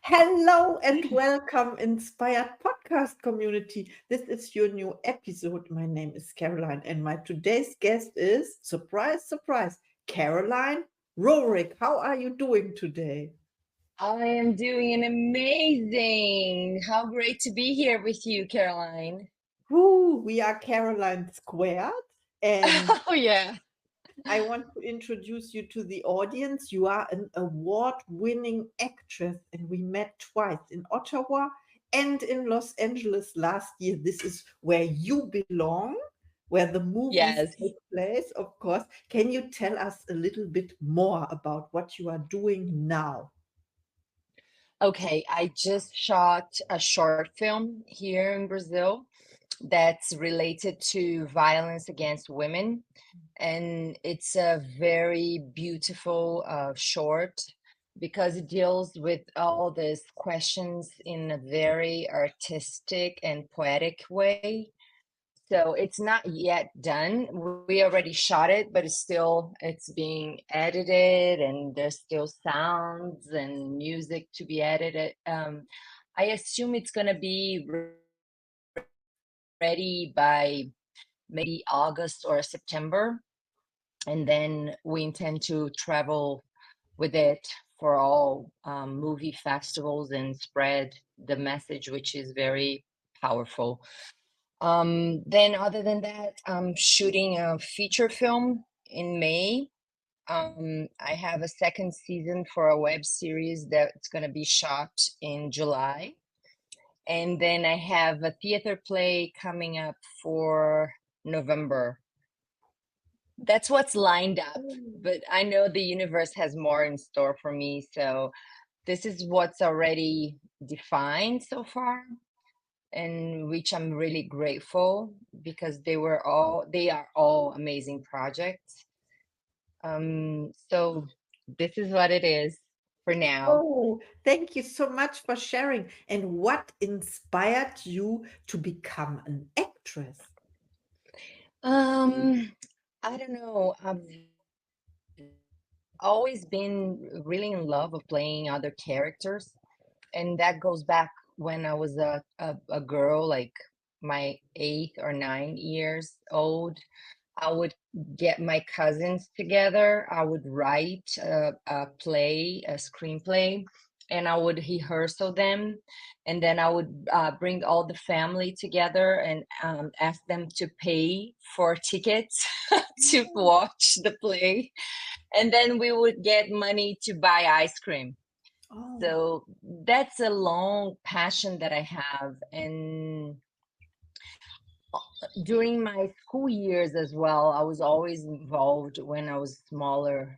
Hello and welcome, Inspired Podcast community. This is your new episode. My name is Caroline, and my today's guest is surprise, surprise, Caroline Roehrig. How are you doing today? I am doing an amazing. How great to be here with you, Caroline. Woo, we are Caroline Squared, and Oh, yeah. I want to introduce you to the audience. You are an award winning actress, and we met twice in Ottawa and in Los Angeles last year. This is where you belong, where the movies Yes. take place, of course. Can you tell us a little bit more about what you are doing now? Okay, I just shot a short film here in Brazil that's related to violence against women. And it's a very beautiful short because it deals with all these questions in a very artistic and poetic way. So it's not yet done. We already shot it, but it's being edited and there's still sounds and music to be edited. I assume it's gonna be ready by maybe August or September. And then we intend to travel with it for all movie festivals and spread the message, which is very powerful. Then other than that, I'm shooting a feature film in May. I have a second season for a web series that's going to be shot in July. And then I have a theater play coming up for November. That's what's lined up, but I know the universe has more in store for me. So this is what's already defined so far, and which I'm really grateful because they are all amazing projects. So this is what it is for now. Oh, thank you so much for sharing. And what inspired you to become an actress? Um, I don't know. I've always been really in love of playing other characters, and that goes back when I was a girl, like my 8 or 9 years old. I would get my cousins together. I would write a play, a screenplay, and I would rehearsal them. And then I would bring all the family together and ask them to pay for tickets to watch the play. And then we would get money to buy ice cream. Oh. So that's a long passion that I have. And during my school years as well, I was always involved when I was smaller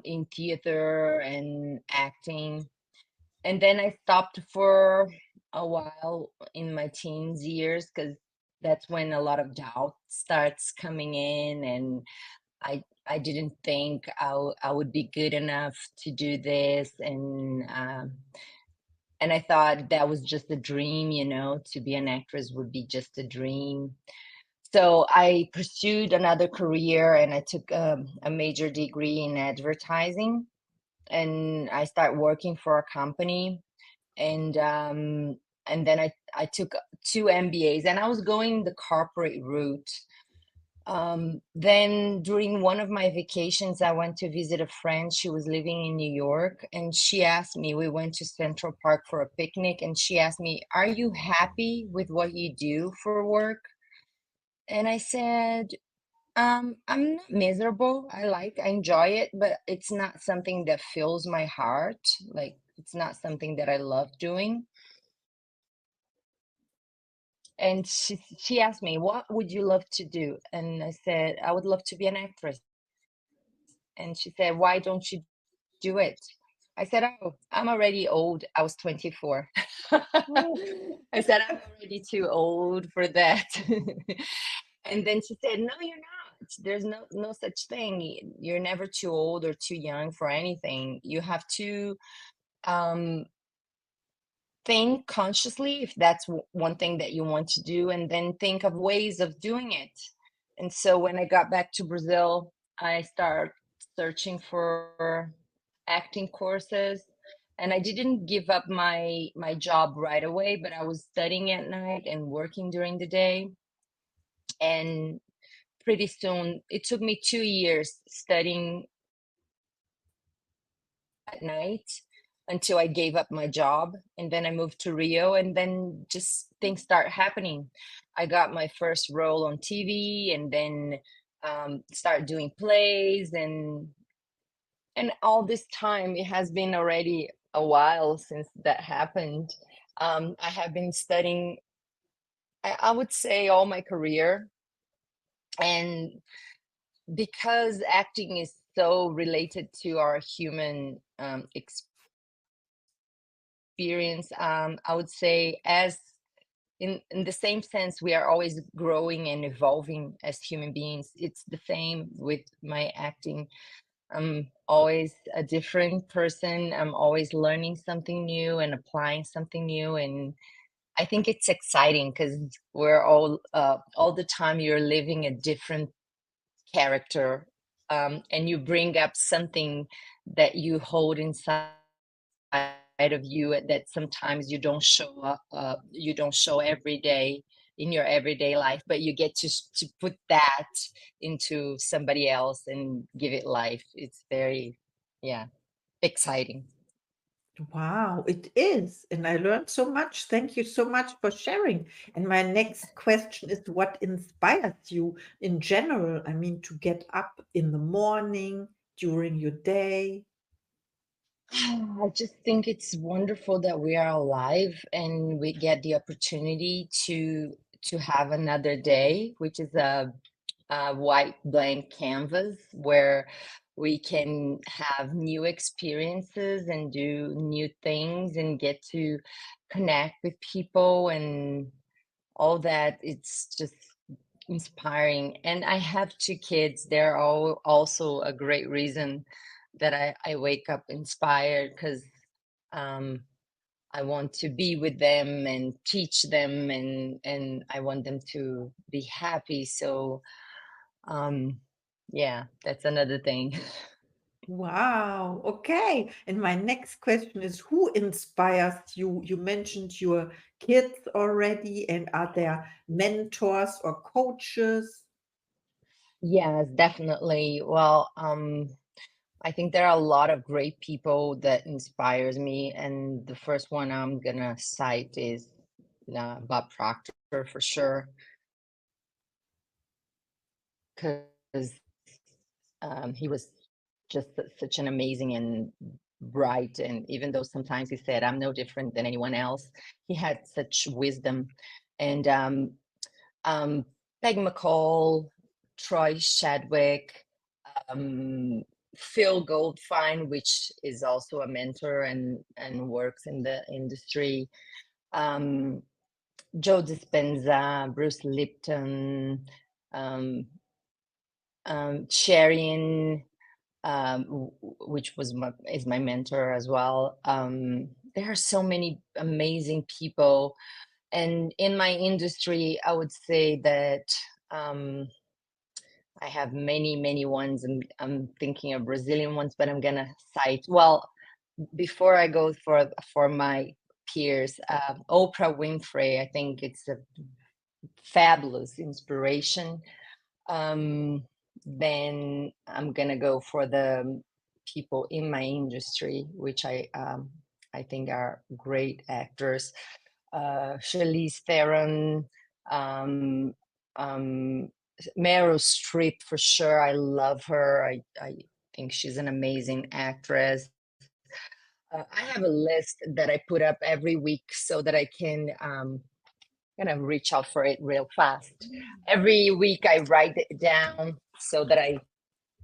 in theater and acting. And then I stopped for a while in my teens years because that's when a lot of doubt starts coming in, and I didn't think I would be good enough to do this, and I thought that was just a dream, to be an actress would be just a dream. So I pursued another career and I took a major degree in advertising, and I started working for a company, and then I took 2 MBAs, and I was going the corporate route. Then during one of my vacations, I went to visit a friend. She was living in New York, and she asked me, we went to Central Park for a picnic, and she asked me, "Are you happy with what you do for work?" And I said, I'm not miserable. I enjoy it, but it's not something that fills my heart. Like, it's not something that I love doing. And she asked me, "What would you love to do?" And I said, "I would love to be an actress." And she said, "Why don't you do it?" I said, "Oh, I'm already old." I was 24. I said, "I'm already too old for that." And then she said, "No, you're not. There's no such thing. You're never too old or too young for anything. You have to um, think consciously if that's one thing that you want to do, and then think of ways of doing it." And so when I got back to Brazil, I started searching for acting courses. And I didn't give up my job right away, but I was studying at night and working during the day. And pretty soon, it took me 2 years studying at night until I gave up my job. And then I moved to Rio, and then just things start happening. I got my first role on TV, and then started doing plays, and all this time, it has been already a while since that happened. I have been studying, I would say, all my career. And because acting is so related to our human experience, I would say, as in the same sense, we are always growing and evolving as human beings. It's the same with my acting. I'm always a different person. I'm always learning something new and applying something new. And I think it's exciting because we're all the time you're living a different character, and you bring up something that you hold inside of you that sometimes you don't show every day in your everyday life, but you get to put that into somebody else and give it life. It's very, yeah, exciting. Wow, it is. And I learned so much. Thank you so much for sharing. And my next question is, what inspires you in general? I mean, to get up in the morning, during your day. I just think it's wonderful that we are alive and we get the opportunity to have another day, which is a white blank canvas where we can have new experiences and do new things and get to connect with people and all that. It's just inspiring. And I have two kids. They're all also a great reason that I wake up inspired because um, I want to be with them and teach them, and I want them to be happy. So um, yeah, that's another thing. Wow. Okay. And my next question is, who inspires you? You mentioned your kids already, and are there mentors or coaches? Yes, definitely. Well, I think there are a lot of great people that inspires me, and the first one I'm gonna cite is Bob Proctor for sure, because he was just such an amazing and bright, and even though sometimes he said I'm no different than anyone else, he had such wisdom. And um, Peg McCall, Troy Shadwick, um, Phil Goldfine, which is also a mentor and works in the industry, um, Joe Dispenza, Bruce Lipton, um, Sharian, which is my mentor as well. There are so many amazing people, and in my industry, I would say that um, I have many ones. I'm thinking of Brazilian ones, but I'm gonna cite. Well, before I go for my peers, Oprah Winfrey. I think it's a fabulous inspiration. Um, then I'm gonna go for the people in my industry, which I think are great actors. Charlize Theron, um, um, Meryl Streep for sure. I love her. I think she's an amazing actress. I have a list that I put up every week so that I can kind of reach out for it real fast. Every week I write it down so that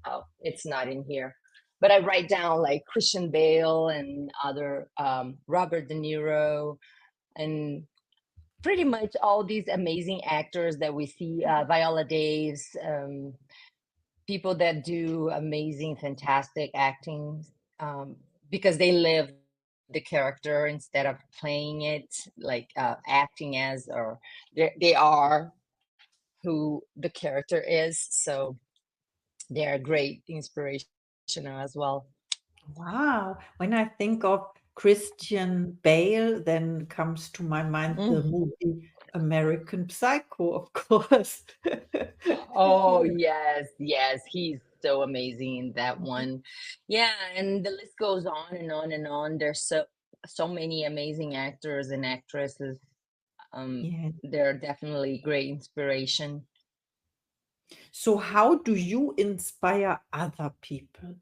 oh, it's not in here. But I write down like Christian Bale and other Robert De Niro and pretty much all these amazing actors that we see, Viola Davis, people that do amazing, fantastic acting, um, because they live the character instead of playing it, like acting as, or they are who the character is. So they are great inspirational as well. Wow. When I think of Christian Bale, then comes to my mind the Mm. movie American Psycho, of course. Oh, yes, yes, he's so amazing in that one. Yeah, and the list goes on and on and on. There's so many amazing actors and actresses. Um, Yeah. they're definitely great inspiration. So how do you inspire other people?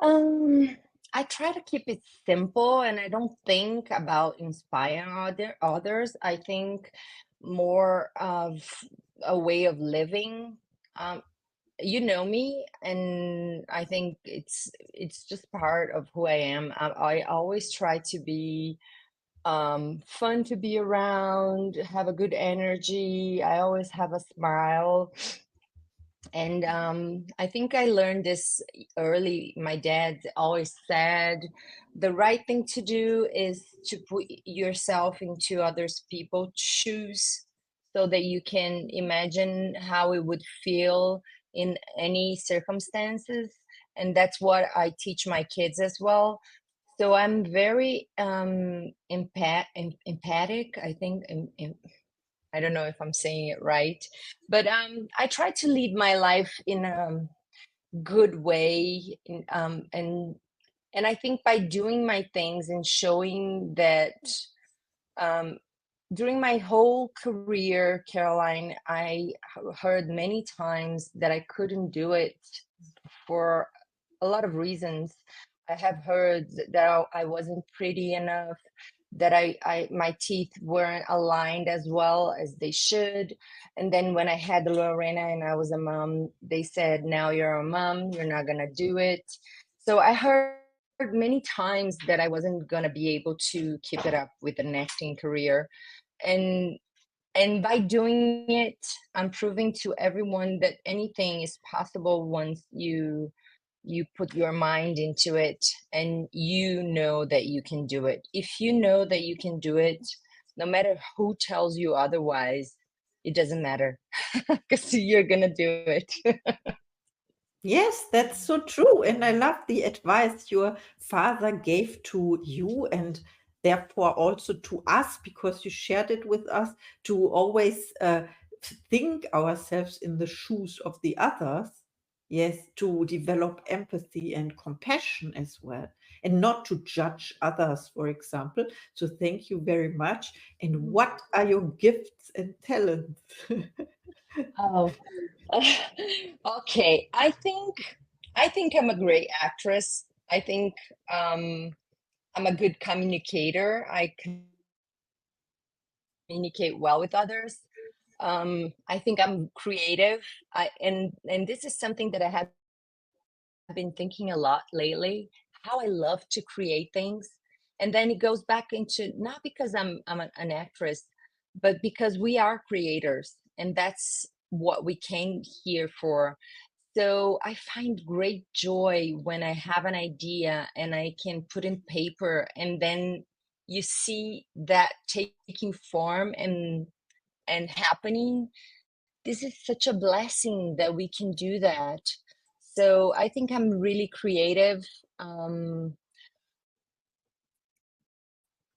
Um, I try to keep it simple and I don't think about inspiring others. I think more of a way of living. Um, you know me, and I think it's just part of who I am. I always try to be fun to be around, have a good energy. I always have a smile. And I think I learned this early. My dad always said the right thing to do is to put yourself into others people's shoes so that you can imagine how it would feel in any circumstances. And that's what I teach my kids as well. So I'm very empathic, I think, I don't know if I'm saying it right, but I try to lead my life in a good way, and I think by doing my things and showing that um, during my whole career, Caroline, I heard many times that I couldn't do it for a lot of reasons. I have heard that I wasn't pretty enough, that my teeth weren't aligned as well as they should. And then when I had Lorena and I was a mom, they said, now you're a mom, you're not gonna do it. So I heard many times that I wasn't gonna be able to keep it up with an acting career. And and by doing it, I'm proving to everyone that anything is possible once you put your mind into it and you know that you can do it. If you know that you can do it, no matter who tells you otherwise, it doesn't matter because you're gonna do it. Yes, that's so true. And I love the advice your father gave to you and therefore also to us because you shared it with us to always think ourselves in the shoes of the others. Yes, to develop empathy and compassion as well, and not to judge others, for example. So thank you very much. And what are your gifts and talents? Oh, okay. I think I'm a great actress. I think um, I'm a good communicator. I communicate well with others. I think I'm creative. And this is something that I have been thinking a lot lately, how I love to create things. And then it goes back into not because I'm an actress, but because we are creators, and that's what we came here for. So I find great joy when I have an idea and I can put in paper, and then you see that taking form and happening. This is such a blessing that we can do that. So I think I'm really creative. Um,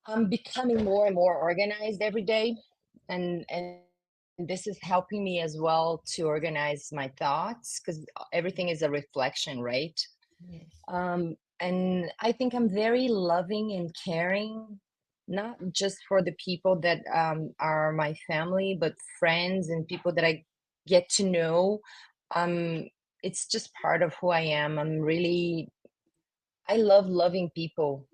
I'm becoming more and more organized every day, and this is helping me as well to organize my thoughts because everything is a reflection, right? Yes. And I think I'm very loving and caring, not just for the people that are my family, but friends and people that I get to know. It's just part of who I am. I love loving people.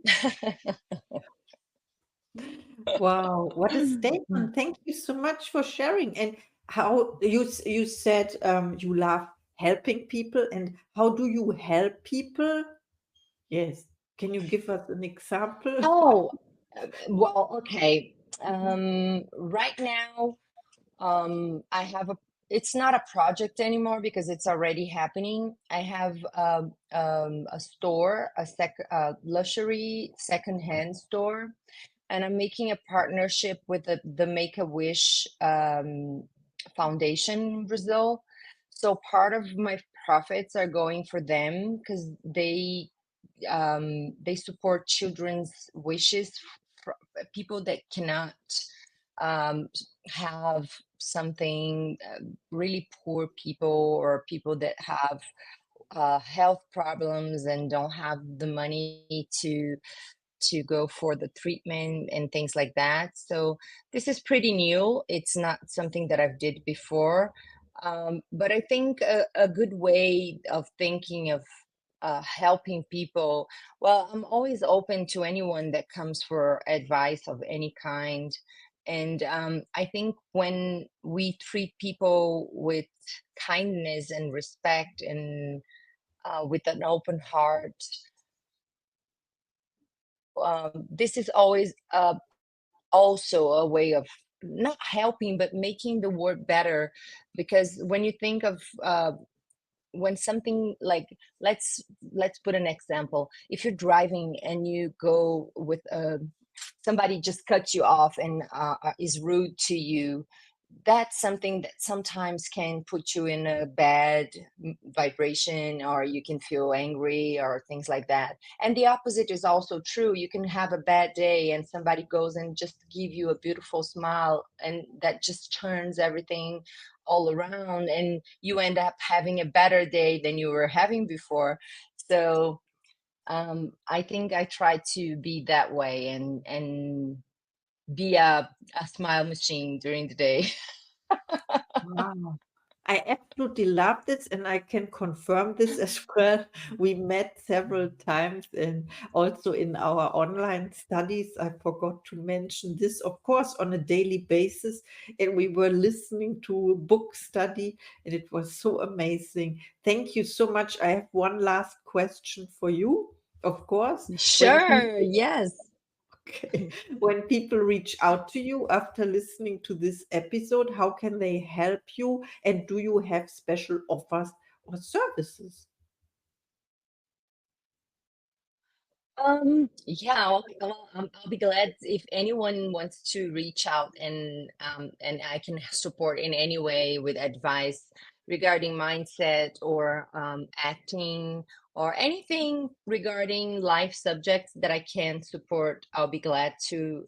Wow, what a statement. Thank you so much for sharing. And how you said you love helping people, and how do you help people? Yes. Can you give us an example? Oh, well, okay. Mhm. Right now, I have it's not a project anymore because it's already happening. I have a store, luxury secondhand store, and I'm making a partnership with the Make-A-Wish Foundation in Brazil. So part of my profits are going for them because they support children's wishes for people that cannot um, have something, really poor people or people that have health problems and don't have the money to go for the treatment and things like that. So this is pretty new. It's not something that I've did before. But I think a good way of thinking of helping people, well, I'm always open to anyone that comes for advice of any kind. And I think when we treat people with kindness and respect and with an open heart, this is always also a way of not helping but making the world better. Because when you think of when something like, let's put an example. If you're driving and you go with somebody just cuts you off and is rude to you, that's something that sometimes can put you in a bad vibration, or you can feel angry or things like that. And the opposite is also true. You can have a bad day and somebody goes and just give you a beautiful smile, and that just turns everything all around, and you end up having a better day than you were having before. So I think I try to be that way and be a smile machine during the day. Wow. I absolutely love this, and I can confirm this as well. We met several times, and also in our online studies. I forgot to mention this, of course, on a daily basis. And we were listening to a book study, and it was so amazing. Thank you so much. I have one last question for you. Of course, when Sure, people yes. Okay. When people reach out to you after listening to this episode, how can they help you? And do you have special offers or services? Yeah, well, I'll be glad if anyone wants to reach out, and I can support in any way with advice regarding mindset or acting or anything regarding life subjects that I can support. I'll be glad to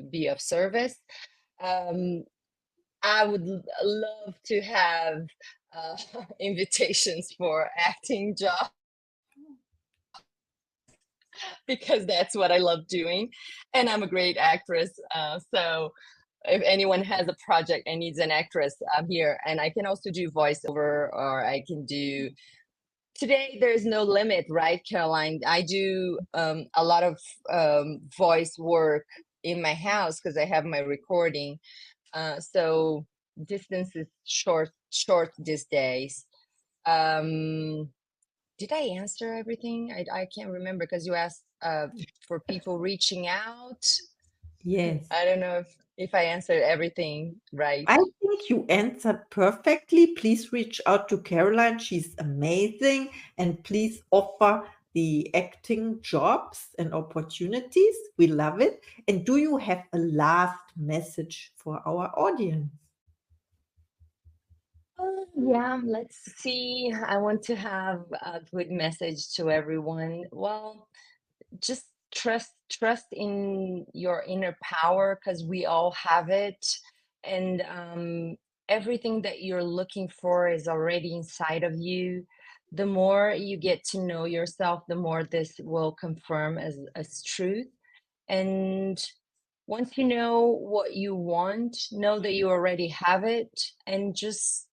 be of service. Um, I would love to have invitations for acting jobs because that's what I love doing. And I'm a great actress. So if anyone has a project and needs an actress, I'm here. And I can also do voiceover, or I can do. Today, there's no limit, right, Caroline? I do a lot of voice work in my house because I have my recording. So distance is short these days. Um, did I answer everything? I can't remember because you asked for people reaching out. Yes. I don't know if I answered everything right. I think you answered perfectly. Please reach out to Caroline. She's amazing. And please offer the acting jobs and opportunities. We love it. And do you have a last message for our audience? Yeah, let's see. I want to have a good message to everyone. Well, just trust in your inner power because we all have it, and everything that you're looking for is already inside of you. The more you get to know yourself, the more this will confirm as truth. And once you know what you want, know that you already have it, and just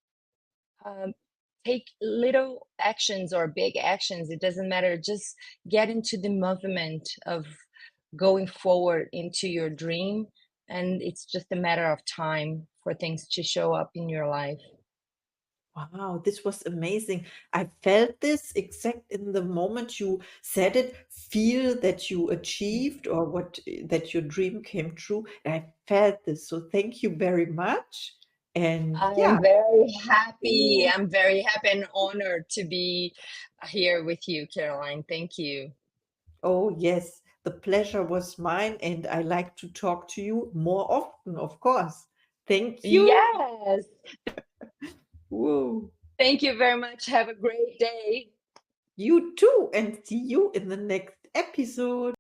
um, take little actions or big actions. It doesn't matter. Just get into the movement of going forward into your dream. And it's just a matter of time for things to show up in your life. Wow, this was amazing. I felt this exact in the moment you said it. Feel that you achieved or what that your dream came true. And I felt this. So thank you very much. And I yeah, am very happy. oh, I'm very happy and honored to be here with you, Caroline. Thank you. oh yes, the pleasure was mine, and I like to talk to you more often, of course. Thank you. Yes. Woo. Thank you very much. Have a great day. You too, and see you in the next episode.